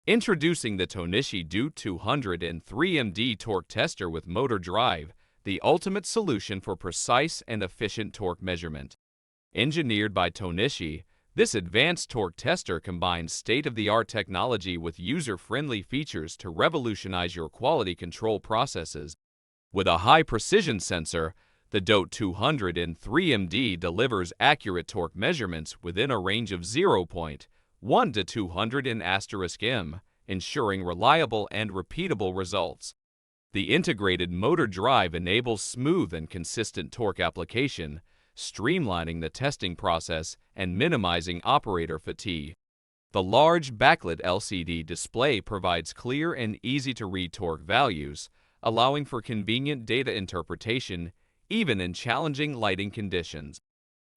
Introducing the Tohnichi DOTE200N3-MD torque tester with motor drive, the ultimate solution for precise and efficient torque measurement. Engineered by Tohnichi, this advanced torque tester combines state-of-the-art technology with user-friendly features to revolutionize your quality control processes. With a high-precision sensor, the DOTE200N3-MD delivers accurate torque measurements within a range of 0.1 to 200 in*M, ensuring reliable and repeatable results. The integrated motor drive enables smooth and consistent torque application, streamlining the testing process and minimizing operator fatigue. The large backlit LCD display provides clear and easy-to-read torque values, allowing for convenient data interpretation even in challenging lighting conditions.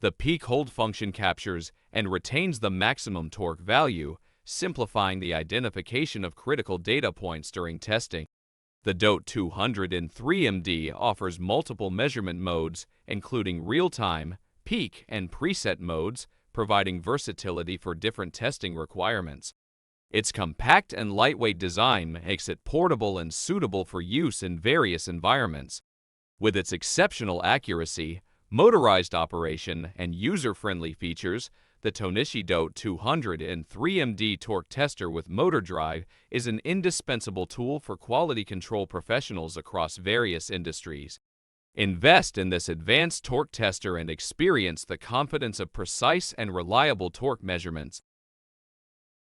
The peak hold function captures and retains the maximum torque value, simplifying the identification of critical data points during testing. The DOTE200N3-MD offers multiple measurement modes, including real-time, peak, and preset modes, providing versatility for different testing requirements. Its compact and lightweight design makes it portable and suitable for use in various environments. With its exceptional accuracy, motorized operation, and user-friendly features, the Tohnichi DOTE200N3-MD torque tester with motor drive is an indispensable tool for quality control professionals across various industries. Invest in this advanced torque tester and experience the confidence of precise and reliable torque measurements.